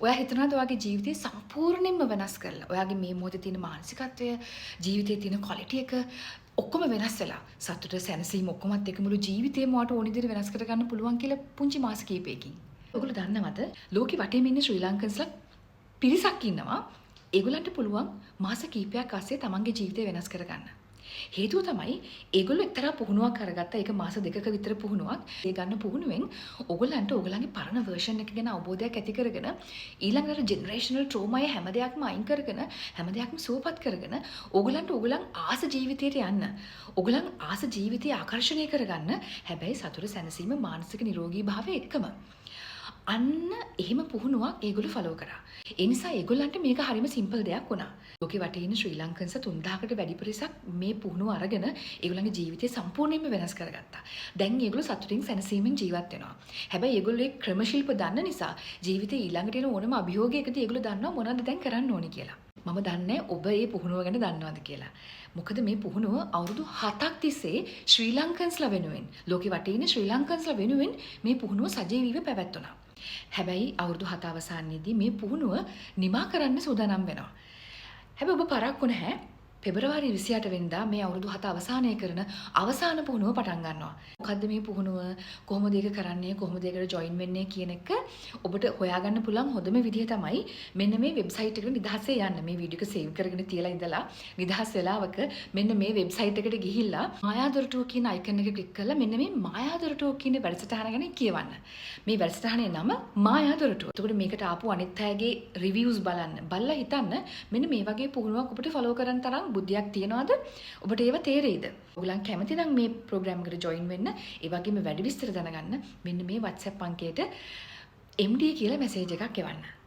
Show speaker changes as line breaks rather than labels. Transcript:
ඔයා හිතනවාද ඔයාගේ ජීවිතය සම්පූර්ණයෙන්ම වෙනස් කරලා? ඔයාගේ මේ මොහොතේ තියෙන මානසිකත්වය, ජීවිතයේ තියෙන ක්වොලිටි එක ඔක්කොම වෙනස් වෙලා සතුට සැනසීම ඔක්කොමත් එක මුළු ජීවිතේම වට ඕන විදිහට වෙනස් කරගන්න පුළුවන් කියලා පුංචි මාස කිහිපයකින්. ඔයගොල්ලෝ දන්නවද? ලෝකෙ වටේම ඉන්න ශ්‍රී ලංකන්ස්ලා පිරිසක් ඉන්නවා. ඒගොල්ලන්ට පුළුවන් මාස කිහිපයක් අස්සේ තමන්ගේ ජීවිතය වෙනස් කරගන්න. හේතුව තමයි ඒගොල්ලෝ එක්තරා පුහුණුවක් කරගත්තා. ඒක මාස දෙකක විතර පුහුණුවක්. ඒ ගන්න පුහුණුවෙන් ඕගොල්ලන්ට ඕගොල්ලන්ගේ පරණ version එක ගැන අවබෝධයක් ඇති කරගෙන ඊළඟට ජෙනරේෂනල් ට්‍රෝමා හැම දෙයක්ම අයින් කරගෙන හැම දෙයක්ම සුවපත් කරගෙන ඕගොල්ලන්ට ඕගොල්ලන් ආස ජීවිතයට යන්න. ඕගොල්ලන් ආස ජීවිතය ආකර්ෂණය කරගන්න. හැබැයි සතුට සැනසීම මානසික නිරෝගී භාවය එක්කම. අන්න එහෙම පුහුණුවක් ඒගොල්ලෝ ෆලෝ කරා. ඒ නිසා ඒගොල්ලන්ට මේක හරිම සිම්පල් දෙයක් වුණා. ලෝකේ වටේ ඉන්න ශ්‍රී ලංකන්ස් 3000කට වැඩි පිරිසක් මේ පුහුණුව අරගෙන ඒගොල්ලන්ගේ ජීවිතය සම්පූර්ණයෙන්ම වෙනස් කරගත්තා. දැන් ඒගොල්ලෝ සතුටින් සැනසීමෙන් ජීවත් වෙනවා. හැබැයි ඒගොල්ලෝ ඒ ක්‍රමශිල්ප දන්න නිසා ජීවිතේ ඊළඟට එන ඕනම අභියෝගයකදී ඒගොල්ලෝ දන්නවා මොනවද දැන් කරන්න ඕනේ කියලා. මම දන්නේ ඔබ මේ පුහුණුව ගැන දන්නවද කියලා. මොකද මේ පුහුණුව අවුරුදු 7ක් තිස්සේ ශ්‍රී ලංකන්ස්ලා වෙනුවෙන් ලෝකේ වටේ ඉන්න ශ්‍රී ලංකන්ස්ලා වෙනුවෙන් මේ පුහුණුව සජීවීව පැවැත්වුණා. හැබැයි අවුරුදු 7 අවසානයේදී මේ පුහුණුව නිමා කරන්න සූදානම් වෙනවා. හැබැයි ඔබ පරක්කු නැහැ. පෙබරවාරි 28 වෙනිදා මේ අවුරුදු 7 අවසානය කරන අවසාන පුහුණුව පටන් ගන්නවා. මොකද්ද මේ පුහුණුව? කොහොමද ඒක කරන්නේ? කොහොමද ඒකට ජොයින් වෙන්නේ කියන එක ඔබට හොයාගන්න පුළුවන් හොඳම විදිහ තමයි මෙන්න මේ වෙබ්සයිට් එකට නිදහසේ යන්න. මේ වීඩියෝ එක සේව් කරගෙන තියලා ඉඳලා නිදහස් වෙලාවක මෙන්න මේ වෙබ්සයිට් එකට ගිහිල්ලා මායාදොරටුව කියන අයිකන් එක ක්ලික් කරලා මෙන්න මේ මායාදොරටුව කියන වැඩසටහන ගැන කියවන්න. මේ වැඩසටහනේ නම මායාදොරටුව. එතකොට මේකට ආපු අනිත් අයගේ රිවිව්ස් බලන්න. බලලා හිතන්න මෙන්න මේ වගේ පුහුණුවක් ඔබට ෆලෝ කරන්න තරම් බුද්ධියක් තියනවාද? ඔබට ඒව තේරෙයිද? ඔයගලන් කැමති නම් මේ ප්‍රෝග්‍රෑම් එකට ජොයින් වෙන්න, ඒ වගේම වැඩි විස්තර දැනගන්න මෙන්න මේ WhatsApp අංකයට MD කියලා මැසේජ් එකක් එවන්න.